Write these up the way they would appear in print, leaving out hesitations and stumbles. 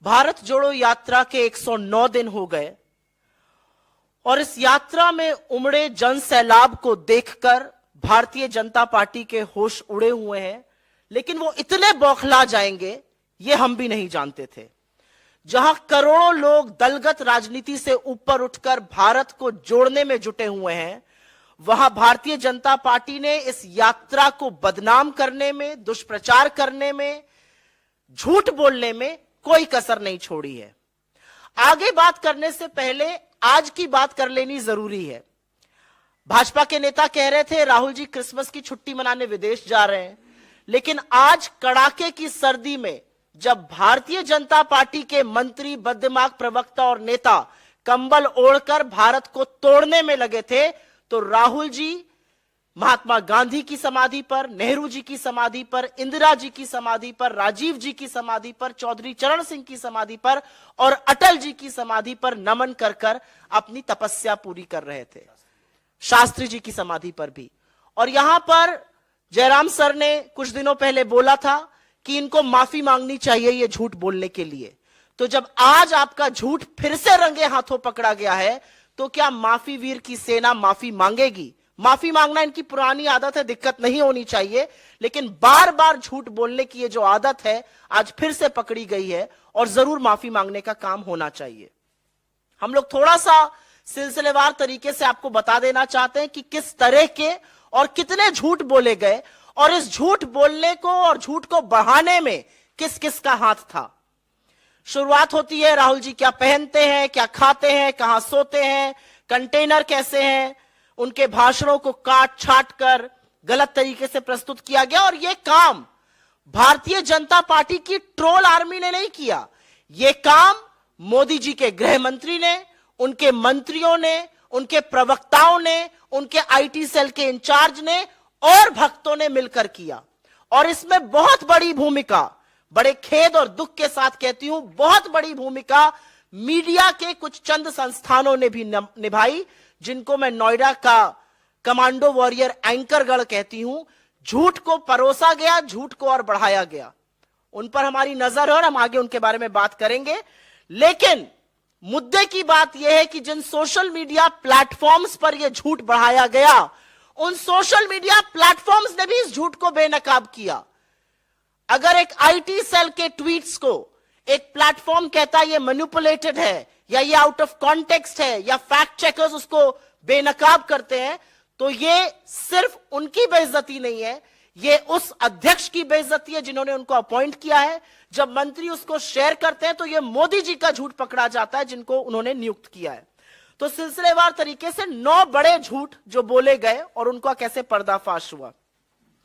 भारत जोड़ो यात्रा के 109 दिन हो गए और इस यात्रा में उमड़े जन सैलाब को देखकर भारतीय जनता पार्टी के होश उड़े हुए हैं, लेकिन वो इतने बौखला जाएंगे ये हम भी नहीं जानते थे। जहां करोड़ों लोग दलगत राजनीति से ऊपर उठकर भारत को जोड़ने में जुटे हुए हैं, वहां भारतीय जनता पार्टी ने इस यात्रा को बदनाम करने में, दुष्प्रचार करने में, झूठ बोलने में कोई कसर नहीं छोड़ी है। आगे बात करने से पहले आज की बात कर लेनी जरूरी है। भाजपा के नेता कह रहे थे राहुल जी क्रिसमस की छुट्टी मनाने विदेश जा रहे हैं, लेकिन आज कड़ाके की सर्दी में जब भारतीय जनता पार्टी के मंत्री, बददिमाग प्रवक्ता और नेता कंबल ओढ़कर भारत को तोड़ने में लगे थे, तो राहुल जी महात्मा गांधी की समाधि पर, नेहरू जी की समाधि पर, इंदिरा जी की समाधि पर, राजीव जी की समाधि पर, चौधरी चरण सिंह की समाधि पर और अटल जी की समाधि पर नमन कर कर अपनी तपस्या पूरी कर रहे थे। शास्त्री जी की समाधि पर भी। और यहां पर जयराम सर ने कुछ दिनों पहले बोला था कि इनको माफी मांगनी चाहिए ये झूठ बोलने के लिए। तो जब आज आपका झूठ फिर से रंगे हाथों पकड़ा गया है, तो क्या माफी वीर की सेना माफी मांगेगी? माफी मांगना इनकी पुरानी आदत है, दिक्कत नहीं होनी चाहिए, लेकिन बार बार झूठ बोलने की ये जो आदत है आज फिर से पकड़ी गई है और जरूर माफी मांगने का काम होना चाहिए। हम लोग थोड़ा सा सिलसिलेवार तरीके से आपको बता देना चाहते हैं कि किस तरह के और कितने झूठ बोले गए और इस झूठ बोलने को और झूठ को बढ़ाने में किस किस का हाथ था। शुरुआत होती है राहुल जी क्या पहनते हैं, क्या खाते हैं, कहां सोते हैं, कंटेनर कैसे हैं, उनके भाषणों को काट छाट कर गलत तरीके से प्रस्तुत किया गया। और यह काम भारतीय जनता पार्टी की ट्रोल आर्मी ने नहीं किया, यह काम मोदी जी के गृह मंत्री ने, उनके मंत्रियों ने, उनके प्रवक्ताओं ने, उनके आईटी सेल के इंचार्ज ने और भक्तों ने मिलकर किया। और इसमें बहुत बड़ी भूमिका, बड़े खेद और दुख के साथ कहती हूं, बहुत बड़ी भूमिका मीडिया के कुछ चंद संस्थानों ने भी निभाई, जिनको मैं नोएडा का कमांडो वॉरियर एंकरगढ़ कहती हूं। झूठ को परोसा गया, झूठ को और बढ़ाया गया। उन पर हमारी नजर है और हम आगे उनके बारे में बात करेंगे। लेकिन मुद्दे की बात यह है कि जिन सोशल मीडिया प्लेटफॉर्म्स पर यह झूठ बढ़ाया गया, उन सोशल मीडिया प्लेटफॉर्म्स ने भी इस झूठ को बेनकाब किया। अगर एक आईटी सेल के ट्वीट्स को एक प्लेटफॉर्म कहता है ये मैनिपुलेटेड है या ये आउट ऑफ कॉन्टेक्स्ट है या फैक्ट चेकर्स उसको बेनकाब करते हैं, तो ये सिर्फ उनकी बेइज्जती नहीं है, ये उस अध्यक्ष की बेइज्जती है जिन्होंने उनको अपॉइंट किया है। जब मंत्री उसको शेयर करते हैं तो ये मोदी जी का झूठ पकड़ा जाता है जिनको उन्होंने नियुक्त किया है। तो सिलसिलेवार तरीके से 9 बड़े झूठ जो बोले गए और उनका कैसे पर्दाफाश हुआ।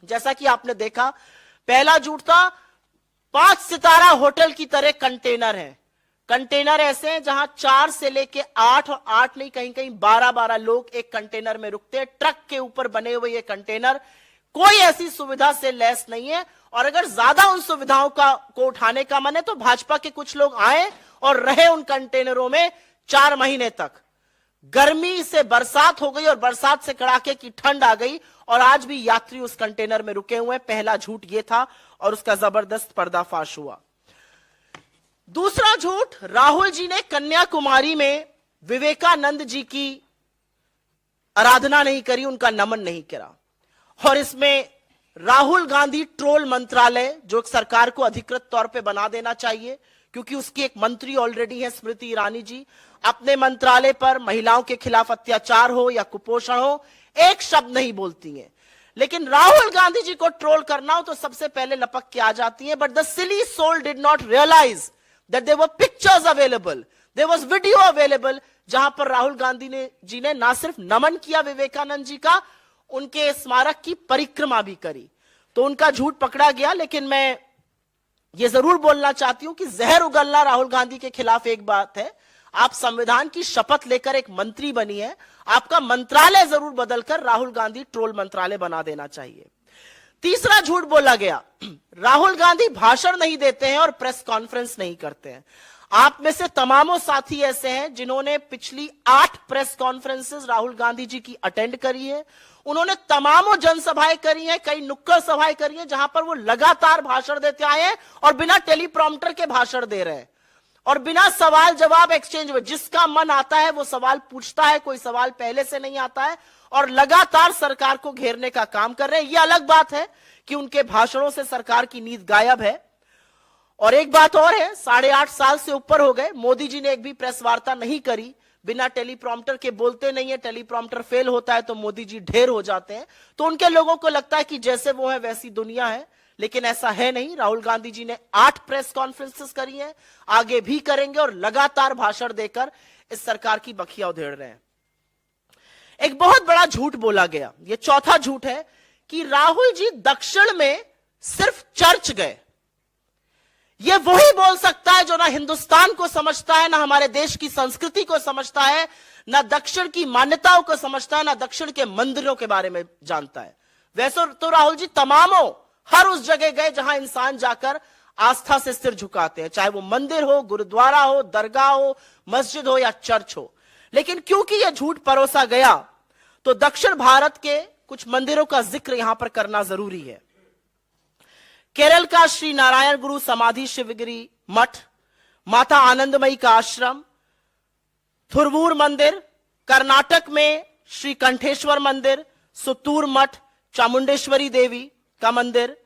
जैसा कि आपने देखा, पहला झूठ था 5 सितारा होटल की तरह कंटेनर है। कंटेनर ऐसे हैं जहां 4 से लेके 8 और 8 नहीं कहीं कहीं 12-12 लोग एक कंटेनर में रुकते हैं। ट्रक के ऊपर बने हुए ये कंटेनर कोई ऐसी सुविधा से लैस नहीं है। और अगर ज्यादा उन सुविधाओं को उठाने का मन है तो भाजपा के कुछ लोग आए और रहे उन कंटेनरों में 4 महीने तक। गर्मी से बरसात हो गई और बरसात से कड़ाके की ठंड आ गई और आज भी यात्री उस कंटेनर में रुके हुए हैं। पहला झूठ यह था और उसका जबरदस्त पर्दाफाश हुआ। दूसरा झूठ, राहुल जी ने कन्याकुमारी में विवेकानंद जी की आराधना नहीं करी, उनका नमन नहीं करा। और इसमें राहुल गांधी ट्रोल मंत्रालय, जो सरकार को अधिकृत तौर पे बना देना चाहिए, क्योंकि उसकी एक मंत्री ऑलरेडी है स्मृति ईरानी जी, अपने मंत्रालय पर महिलाओं के खिलाफ अत्याचार हो या कुपोषण हो एक शब्द नहीं बोलती हैं। लेकिन राहुल गांधी जी को ट्रोल करना हो तो सबसे पहले लपक के आ जाती है। But the silly soul did not realise that there were pictures available, there was video available, जहां पर राहुल गांधी जी ने ना सिर्फ नमन किया विवेकानंद जी का, उनके स्मारक की परिक्रमा भी करी। तो उनका झूठ पकड़ा गया। लेकिन मैं ये जरूर बोलना चाहती हूं कि जहर उगलना राहुल गांधी के खिलाफ एक बात है, आप संविधान की शपथ लेकर एक मंत्री बनी है, आपका मंत्रालय जरूर बदलकर राहुल गांधी ट्रोल मंत्रालय बना देना चाहिए। तीसरा झूठ बोला गया, राहुल गांधी भाषण नहीं देते हैं और प्रेस कॉन्फ्रेंस नहीं करते हैं। आप में से तमामों साथी ऐसे हैं जिन्होंने पिछली 8 प्रेस कॉन्फ्रेंसेस राहुल गांधी जी की अटेंड करी है। उन्होंने तमामों जनसभाएं करी हैं, कई नुक्कड़ सभाएं करी हैं जहां पर वो लगातार भाषण देते आए हैं और बिना टेलीप्रॉम्प्टर के भाषण दे रहे हैं। और बिना सवाल जवाब एक्सचेंज में जिसका मन आता है वो सवाल पूछता है, कोई सवाल पहले से नहीं आता है, और लगातार सरकार को घेरने का काम कर रहे हैं। यह अलग बात है कि उनके भाषणों से सरकार की नींद गायब है। और एक बात और है, 8.5 साल से ऊपर हो गए, मोदी जी ने एक भी प्रेस वार्ता नहीं करी, बिना टेलीप्रॉम्प्टर के बोलते नहीं है, टेलीप्रॉम्प्टर फेल होता है तो मोदी जी ढेर हो जाते हैं। तो उनके लोगों को लगता है कि जैसे वो है वैसी दुनिया है, लेकिन ऐसा है नहीं। राहुल गांधी जी ने 8 प्रेस कॉन्फ्रेंसेस करी हैं, आगे भी करेंगे और लगातार भाषण देकर इस सरकार की बखिया उधेड़ रहे हैं। एक बहुत बड़ा झूठ बोला गया, यह चौथा झूठ है कि राहुल जी दक्षिण में सिर्फ चर्च गए। यह वही बोल सकता है जो ना हिंदुस्तान को समझता है, ना हमारे देश की संस्कृति को समझता है, ना दक्षिण की मान्यताओं को समझता है, ना दक्षिण के मंदिरों के बारे में जानता है। वैसे तो राहुल जी तमामों हर उस जगह गए जहां इंसान जाकर आस्था से सिर झुकाते हैं, चाहे वो मंदिर हो, गुरुद्वारा हो, दरगाह हो, मस्जिद हो या चर्च हो। लेकिन क्योंकि यह झूठ परोसा गया तो दक्षिण भारत के कुछ मंदिरों का जिक्र यहां पर करना जरूरी है। केरल का श्री नारायण गुरु समाधि शिवगिरी मठ, माता आनंदमयी का आश्रम, थुरवूर मंदिर, कर्नाटक में श्री कंठेश्वर मंदिर, सुतूर मठ, चामुंडेश्वरी देवी का मंदिर,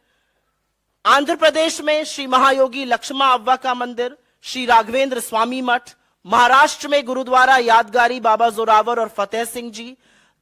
आंध्र प्रदेश में श्री महायोगी लक्ष्मा अव्वा का मंदिर, श्री राघवेंद्र स्वामी मठ, महाराष्ट्र में गुरुद्वारा यादगारी बाबा जोरावर और फतेह सिंह जी,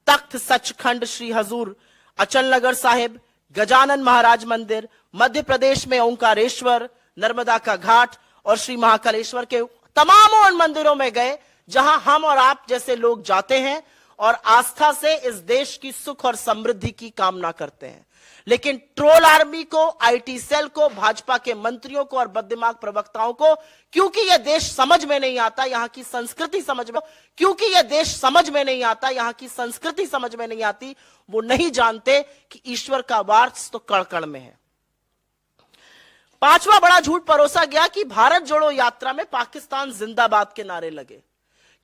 तख्त सचखंड श्री हजूर अचलनगर साहिब, गजानन महाराज मंदिर, मध्य प्रदेश में ओंकारेश्वर, नर्मदा का घाट और श्री महाकालेश्वर के तमाम उन मंदिरों में गए जहां हम और आप जैसे लोग जाते हैं और आस्था से इस देश की सुख और समृद्धि की कामना करते हैं। लेकिन ट्रोल आर्मी को, आईटी सेल को, भाजपा के मंत्रियों को और बददिमाग प्रवक्ताओं को, क्योंकि यह देश समझ में नहीं आता, यहां की संस्कृति समझ में, क्योंकि यह देश समझ में नहीं आता, यहां की संस्कृति समझ में नहीं आती, वो नहीं जानते कि ईश्वर का वास तो कण कण में है। 5वां बड़ा झूठ परोसा गया कि भारत जोड़ो यात्रा में पाकिस्तान जिंदाबाद के नारे लगे।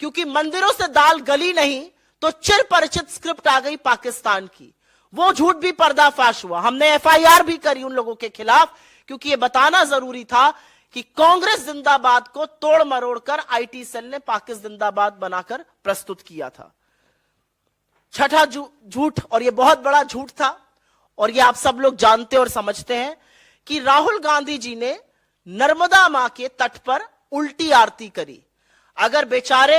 क्योंकि मंदिरों से दाल गली नहीं तो चिर परिचित स्क्रिप्ट आ गई पाकिस्तान की। वो झूठ भी पर्दाफाश हुआ। हमने एफआईआर भी करी उन लोगों के खिलाफ, क्योंकि यह बताना जरूरी था कि कांग्रेस जिंदाबाद को तोड़ मरोड़ कर आईटी सेल ने पाकिस्तान जिंदाबाद बनाकर प्रस्तुत किया था। छठा झूठ, और यह बहुत बड़ा झूठ था और यह आप सब लोग जानते और समझते हैं, कि राहुल गांधी जी ने नर्मदा मां के तट पर उल्टी आरती करी। अगर बेचारे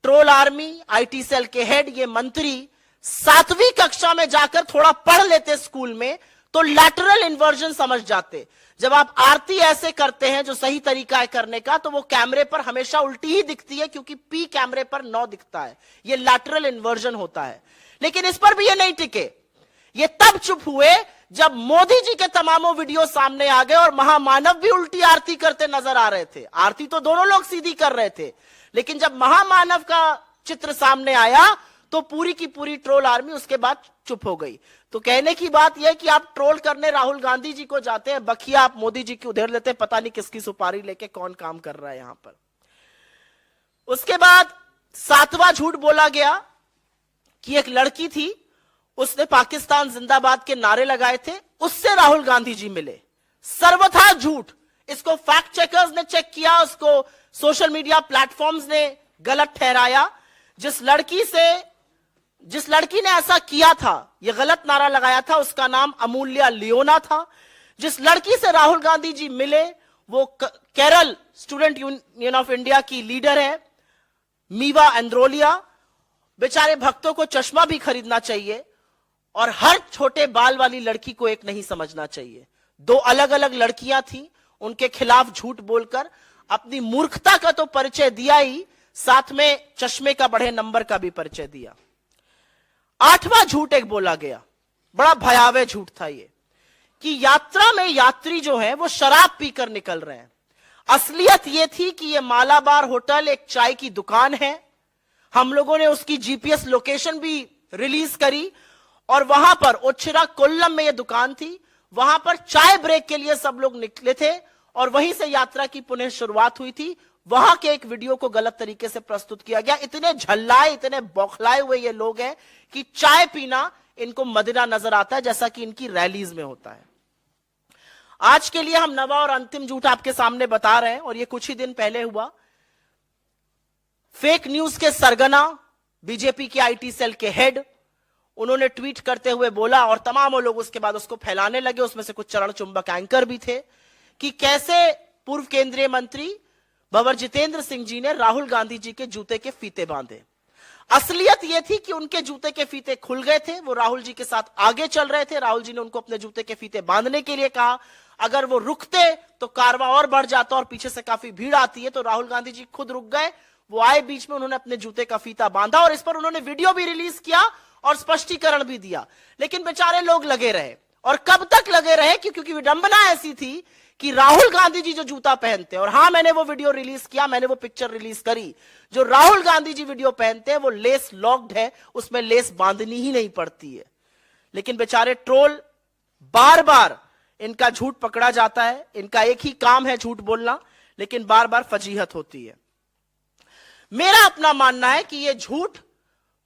ट्रोल आर्मी, आईटी सेल के हेड, ये मंत्री 7वीं कक्षा में जाकर थोड़ा पढ़ लेते स्कूल में तो लैटरल इन्वर्जन समझ जाते। जब आप आरती ऐसे करते हैं जो सही तरीका है करने का, तो वो कैमरे पर हमेशा उल्टी ही दिखती है, क्योंकि पी कैमरे पर 9 दिखता है। ये लैटरल इन्वर्जन होता है। लेकिन इस पर भी ये नहीं टिके। ये तब चुप हुए जब मोदी जी के तमामों वीडियो सामने आ गए और महामानव भी उल्टी आरती करते नजर आ रहे थे। आरती तो दोनों लोग सीधी कर रहे थे, लेकिन जब महामानव का चित्र सामने आया तो पूरी की पूरी ट्रोल आर्मी उसके बाद चुप हो गई। तो कहने की बात यह कि आप ट्रोल करने राहुल गांधी जी को जाते हैं, बखिया आप मोदी जी की उधेड़ लेते हैं, पता नहीं किसकी सुपारी लेके कौन काम कर रहा है यहां पर। उसके बाद 7वां झूठ बोला गया कि एक लड़की थी, उसने पाकिस्तान जिंदाबाद के नारे लगाए थे, उससे राहुल गांधी जी मिले। सर्वथा झूठ। इसको फैक्ट चेकर्स ने चेक किया, उसको सोशल मीडिया प्लेटफॉर्म्स ने गलत ठहराया। जिस लड़की ने ऐसा किया था, यह गलत नारा लगाया था, उसका नाम अमूल्या लियोना था। जिस लड़की से राहुल गांधी जी मिले वो Kerala student union of India की लीडर है, मीवा एंड्रोलिया। बेचारे भक्तों को चश्मा भी खरीदना चाहिए और हर छोटे बाल वाली लड़की को एक नहीं समझना चाहिए। 2 अलग अलग लड़कियां थी, उनके खिलाफ झूठ बोलकर अपनी मूर्खता का तो परिचय दिया ही, साथ में चश्मे का बढ़े नंबर का भी परिचय दिया। 8वां झूठ एक बोला गया, बड़ा भयावह झूठ था ये, कि यात्रा में यात्री जो है वो शराब पीकर निकल रहे हैं। असलियत ये थी कि ये मालाबार होटल एक चाय की दुकान है। हम लोगों ने उसकी जीपीएस लोकेशन भी रिलीज करी और वहां पर ओछिरा कोल्लम में यह दुकान थी। वहां पर चाय ब्रेक के लिए सब लोग निकले थे और वहीं से यात्रा की पुनः शुरुआत हुई थी। वहां के एक वीडियो को गलत तरीके से प्रस्तुत किया गया। इतने झल्लाए, इतने बौखलाए हुए ये लोग हैं कि चाय पीना इनको मदिरा नजर आता है, जैसा कि इनकी रैलीज में होता है। आज के लिए हम नवा और अंतिम झूठ आपके सामने बता रहे हैं, और ये कुछ ही दिन पहले हुआ। फेक न्यूज के सरगना बीजेपी के आईटी सेल के हेड, उन्होंने ट्वीट करते हुए बोला, और तमाम लोग उसके बाद उसको फैलाने लगे, उसमें से कुछ चरण चुंबक एंकर भी थे, कि कैसे पूर्व केंद्रीय मंत्री भंवर जितेंद्र सिंह जी ने राहुल गांधी जी के जूते के फीते बांधे। असलियत यह थी कि उनके जूते के फीते खुल गए थे, वो राहुल जी के साथ आगे चल रहे थे। राहुल जी ने उनको अपने जूते के फीते बांधने के लिए कहा, अगर वो रुकते तो कारवां और बढ़ जाता और पीछे से काफी भीड़ आती है। तो राहुल गांधी जी खुद रुक गए, वो आए बीच में, उन्होंने अपने जूते का फीता बांधा और इस पर उन्होंने वीडियो भी रिलीज किया और स्पष्टीकरण भी दिया। लेकिन बेचारे लोग लगे रहे, और कब तक लगे रहे, क्योंकि विडंबना ऐसी थी कि राहुल गांधी जी जो जूता पहनते हैं, और हां मैंने वो वीडियो रिलीज किया, मैंने वो पिक्चर रिलीज करी, जो राहुल गांधी जी वीडियो पहनते हैं वो लेस लॉक्ड है, उसमें लेस बांधनी ही नहीं पड़ती है। लेकिन बेचारे ट्रोल बार बार इनका झूठ पकड़ा जाता है, इनका एक ही काम है झूठ बोलना, लेकिन बार बार फजीहत होती है। मेरा अपना मानना है कि यह झूठ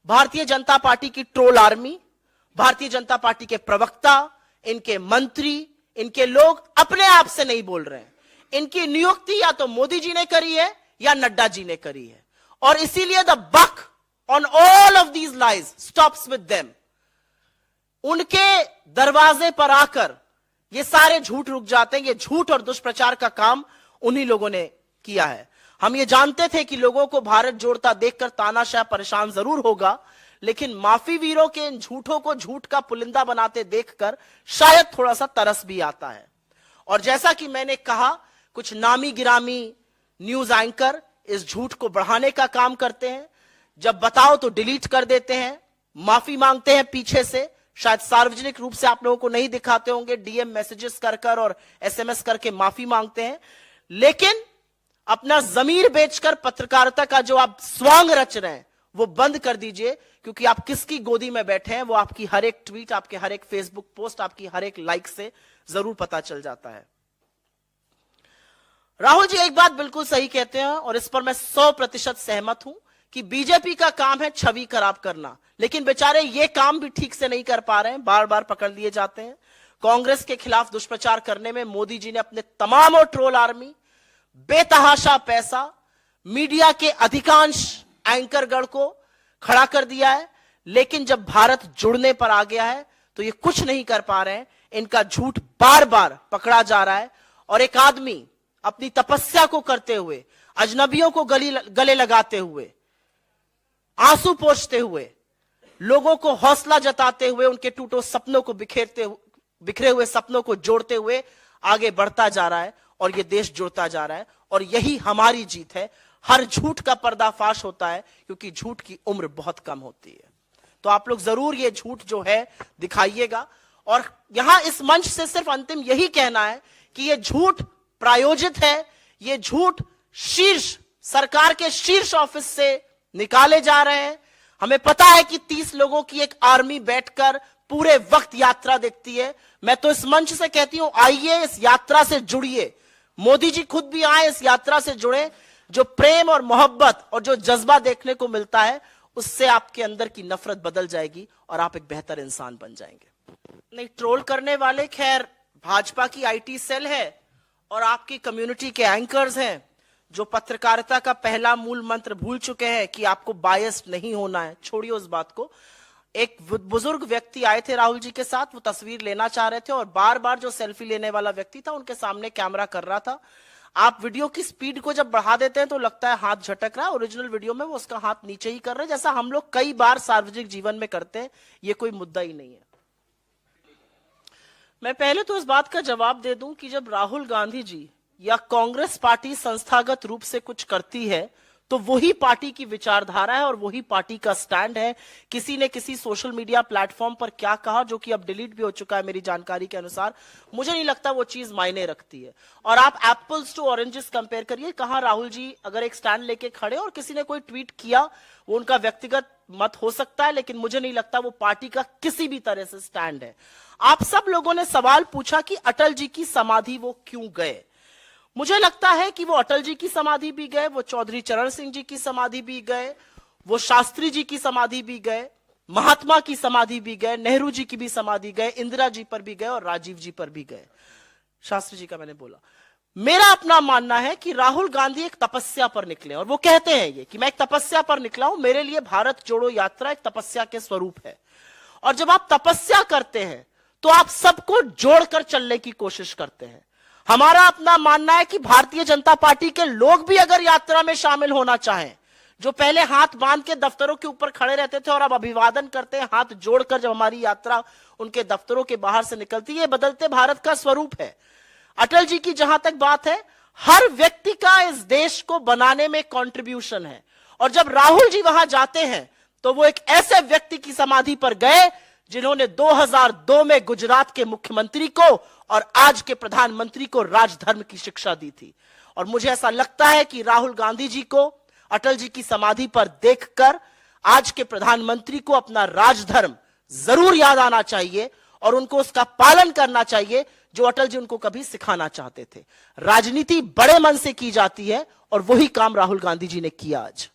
भारतीय जनता पार्टी की troll army, Bharatiya Janata party के प्रवक्ता, इनके मंत्री, इनके लोग अपने आप से नहीं बोल रहे हैं। इनकी नियुक्ति या तो मोदी जी ने करी है या नड्डा जी ने करी है, और इसीलिए the buck on all of these lies stops with them. उनके दरवाजे पर आकर ये सारे झूठ रुक जाते हैं। ये झूठ और दुष्प्रचार का काम उन्हीं लोगों ने किया है। हम ये जानते थे कि लोगों को भारत जोड़ता देखकर तानाशाह परेशान जरूर होगा, लेकिन माफी वीरों के इन झूठों को झूठ का पुलिंदा बनाते देखकर शायद थोड़ा सा तरस भी आता है। और जैसा कि मैंने कहा, कुछ नामी गिरामी न्यूज एंकर इस झूठ को बढ़ाने का काम करते हैं। जब बताओ तो डिलीट कर देते हैं, माफी मांगते हैं पीछे से, शायद सार्वजनिक रूप से आप लोगों को नहीं दिखाते होंगे, डीएम मैसेजेस कर और एसएमएस करके माफी मांगते हैं। लेकिन अपना जमीर बेचकर पत्रकारिता का जो आप स्वांग रच रहे हैं वो बंद कर दीजिए, क्योंकि आप किसकी गोदी में बैठे हैं वो आपकी हर एक ट्वीट, आपके हर एक फेसबुक पोस्ट, आपकी हर एक लाइक से जरूर पता चल जाता है। राहुल जी एक बात बिल्कुल सही कहते हैं, और इस पर मैं 100% सहमत हूं कि बीजेपी का काम है छवि खराब करना, लेकिन बेचारे ये काम भी ठीक से नहीं कर पा रहे हैं, बार बार पकड़ लिए जाते हैं। कांग्रेस के खिलाफ दुष्प्रचार करने में मोदी जी ने अपने तमाम ट्रोल आर्मी, बेतहाशा पैसा, मीडिया के अधिकांश एंकरगण को खड़ा कर दिया है। लेकिन जब भारत जुड़ने पर आ गया है तो ये कुछ नहीं कर पा रहे हैं। इनका झूठ बार बार पकड़ा जा रहा है, और एक आदमी अपनी तपस्या को करते हुए, अजनबियों को गले लगाते हुए, आंसू पोंछते हुए, लोगों को हौसला जताते हुए, उनके टूटे सपनों को बिखरे हुए सपनों को जोड़ते हुए आगे बढ़ता जा रहा है, और ये देश जुड़ता जा रहा है। और यही हमारी जीत है। हर झूठ का पर्दाफाश होता है, क्योंकि झूठ की उम्र बहुत कम होती है। तो आप लोग जरूर ये झूठ जो है दिखाइएगा। और यहां इस मंच से सिर्फ अंतिम यही कहना है कि ये झूठ प्रायोजित है, ये झूठ शीर्ष सरकार के शीर्ष ऑफिस से निकाले जा रहे हैं। हमें पता है कि 30 लोगों की एक आर्मी बैठकर पूरे वक्त यात्रा देखती है। मैं तो इस मंच से कहती हूं, आइए इस यात्रा से जुड़िए, मोदी जी खुद भी आए, इस यात्रा से जुड़े। जो प्रेम और मोहब्बत और जो जज्बा देखने को मिलता है, उससे आपके अंदर की नफरत बदल जाएगी और आप एक बेहतर इंसान बन जाएंगे। नहीं, ट्रोल करने वाले खैर भाजपा की आईटी सेल है और आपकी कम्युनिटी के एंकर्स हैं, जो पत्रकारिता का पहला मूल मंत्र भूल चुके हैं कि आपको बायस्ड नहीं होना है। छोड़िए उस बात को। एक बुजुर्ग व्यक्ति आए थे राहुल जी के साथ, वो तस्वीर लेना चाह रहे थे और बार बार जो सेल्फी लेने वाला व्यक्ति था उनके सामने कैमरा कर रहा था। आप वीडियो की स्पीड को जब बढ़ा देते हैं तो लगता है हाथ झटक रहा है, ओरिजिनल वीडियो में वो उसका हाथ नीचे ही कर रहे हैं, जैसा हम लोग कई बार सार्वजनिक जीवन में करते हैं। ये कोई मुद्दा ही नहीं है। मैं पहले तो इस बात का जवाब दे दूं कि जब राहुल गांधी जी या कांग्रेस पार्टी संस्थागत रूप से कुछ करती है तो वही पार्टी की विचारधारा है और वही पार्टी का स्टैंड है। किसी ने किसी सोशल मीडिया प्लेटफॉर्म पर क्या कहा, जो कि अब डिलीट भी हो चुका है मेरी जानकारी के अनुसार, मुझे नहीं लगता वो चीज मायने रखती है। और आप एप्पल्स टू ऑरेंजेस कंपेयर करिए। कहां राहुल जी अगर एक स्टैंड लेके खड़े और किसी ने कोई ट्वीट किया, वो उनका व्यक्तिगत मत हो सकता है, लेकिन मुझे नहीं लगता वो पार्टी का किसी भी तरह से स्टैंड है। आप सब लोगों ने सवाल पूछा कि अटल जी की समाधि वो क्यों गए। मुझे लगता है कि वो अटल जी की समाधि भी गए, वो चौधरी चरण सिंह जी की समाधि भी गए, वो शास्त्री जी की समाधि भी गए, महात्मा की समाधि भी गए, नेहरू जी की भी समाधि गए, इंदिरा जी पर भी गए और राजीव जी पर भी गए। शास्त्री जी का मैंने बोला, मेरा अपना मानना है कि राहुल गांधी एक तपस्या पर निकले, और वो कहते हैं ये कि मैं एक तपस्या पर निकला हूं, मेरे लिए भारत जोड़ो यात्रा एक तपस्या के स्वरूप है। और जब आप तपस्या करते हैं तो आप सबको जोड़कर चलने की कोशिश करते हैं। हमारा अपना मानना है कि भारतीय जनता पार्टी के लोग भी अगर यात्रा में शामिल होना चाहें, जो पहले हाथ बांध के दफ्तरों के ऊपर खड़े रहते थे और अब अभिवादन करते हैं हाथ जोड़कर जब हमारी यात्रा उनके दफ्तरों के बाहर से निकलती है, ये बदलते भारत का स्वरूप है। अटल जी की जहां तक बात है, हर व्यक्ति का इस देश को बनाने में कंट्रीब्यूशन है, और जब राहुल जी वहां जाते हैं तो वो एक ऐसे व्यक्ति की समाधि पर गए जिन्होंने 2002 में गुजरात के मुख्यमंत्री को और आज के प्रधानमंत्री को राजधर्म की शिक्षा दी थी। और मुझे ऐसा लगता है कि राहुल गांधी जी को अटल जी की समाधि पर देखकर आज के प्रधानमंत्री को अपना राजधर्म जरूर याद आना चाहिए और उनको उसका पालन करना चाहिए जो अटल जी उनको कभी सिखाना चाहते थे। राजनीति बड़े मन से की जाती है और वही काम राहुल गांधी जी ने किया। आज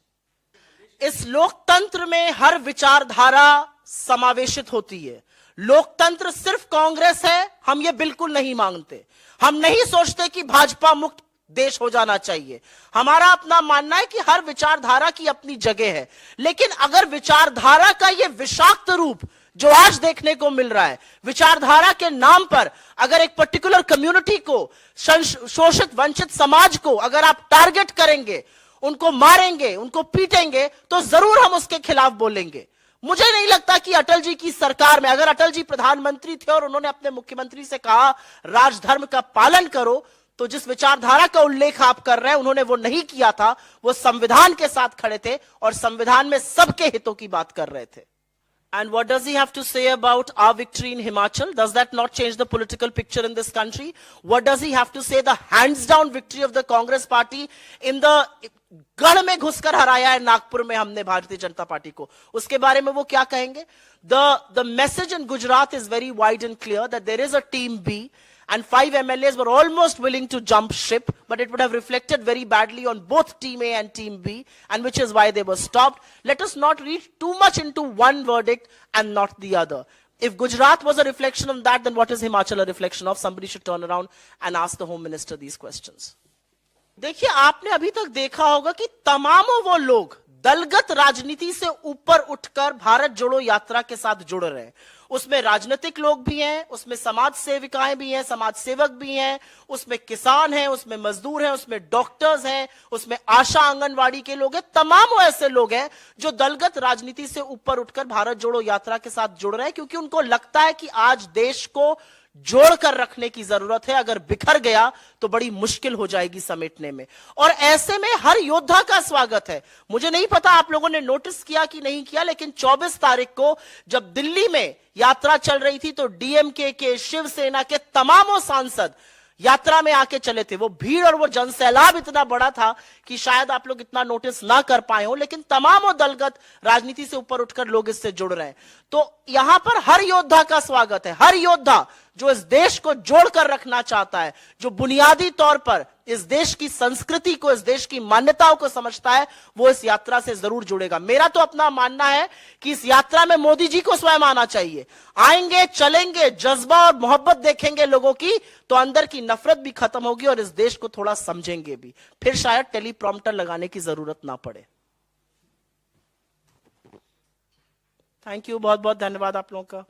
इस लोकतंत्र में हर विचारधारा समावेशित होती है। लोकतंत्र सिर्फ कांग्रेस है, हम ये बिल्कुल नहीं मांगते। हम नहीं सोचते कि भाजपा मुक्त देश हो जाना चाहिए। हमारा अपना मानना है कि हर विचारधारा की अपनी जगह है, लेकिन अगर विचारधारा का यह विषाक्त रूप जो आज देखने को मिल रहा है, विचारधारा के नाम पर अगर एक पर्टिकुलर कम्युनिटी को, शोषित वंचित समाज को अगर आप टारगेट करेंगे, उनको मारेंगे, उनको पीटेंगे, तो जरूर हम उसके खिलाफ बोलेंगे। मुझे नहीं लगता कि अटल जी की सरकार में अगर अटल जी प्रधानमंत्री थे और उन्होंने अपने मुख्यमंत्री से कहा राजधर्म का पालन करो, तो जिस विचारधारा का उल्लेख आप कर रहे हैं उन्होंने वो नहीं किया था। वो संविधान के साथ खड़े थे और संविधान में सबके हितों की बात कर रहे थे। And what does he have to say about our victory in Himachal? Does that not change the political picture in this country? What does he have to say the hands down victory of the Congress party in the गढ़ में घुसकर हराया है नागपुर में हमने Bharatiya Janata party को, उसके बारे में वो क्या कहेंगे? The message in Gujarat is very wide and clear that there is a team B and 5 MLAs were almost willing to jump ship, but it would have reflected very badly on both Team A and Team B, and which is why they were stopped. Let us not read too much into one verdict and not the other. If Gujarat was a reflection of that, then what is Himachal a reflection of? Somebody should turn around and ask the Home Minister these questions. देखिए, आपने अभी तक देखा होगा कि तमामों वो लोग दलगत राजनीति से ऊपर उठकर भारत जोड़ो यात्रा के साथ जुड़ रहे हैं। उसमें राजनीतिक लोग भी हैं, उसमें समाज सेविकाएं भी हैं, समाज सेवक भी हैं, उसमें किसान हैं, उसमें मजदूर हैं, उसमें डॉक्टर्स हैं, उसमें आशा आंगनवाड़ी के लोग हैं। तमाम वो ऐसे लोग हैं जो दलगत राजनीति से ऊपर उठकर भारत जोड़ो यात्रा के साथ जुड़ रहे हैं, क्योंकि उनको लगता है कि आज देश को जोड़कर रखने की जरूरत है। अगर बिखर गया तो बड़ी मुश्किल हो जाएगी समेटने में, और ऐसे में हर योद्धा का स्वागत है। मुझे नहीं पता आप लोगों ने नोटिस किया कि नहीं किया, लेकिन 24 तारीख को जब दिल्ली में यात्रा चल रही थी तो डीएमके के, शिवसेना के तमामों सांसद यात्रा में आके चले थे। वो भीड़ और वो जनसैलाब इतना बड़ा था कि शायद आप लोग इतना नोटिस ना कर पाए हो, लेकिन तमाम दलगत राजनीति से ऊपर उठकर लोग इससे जुड़ रहे हैं। तो यहां पर हर योद्धा का स्वागत है। हर योद्धा जो इस देश को जोड़कर रखना चाहता है, जो बुनियादी तौर पर इस देश की संस्कृति को, इस देश की मान्यताओं को समझता है, वो इस यात्रा से जरूर जुड़ेगा। मेरा तो अपना मानना है कि इस यात्रा में मोदी जी को स्वयं आना चाहिए। आएंगे, चलेंगे, जज्बा और मोहब्बत देखेंगे लोगों की, तो अंदर की नफरत भी खत्म होगी और इस देश को थोड़ा समझेंगे भी। फिर शायद टेलीप्रॉम्प्टर लगाने की जरूरत ना पड़े। थैंक यू, बहुत बहुत धन्यवाद आप लोगों का।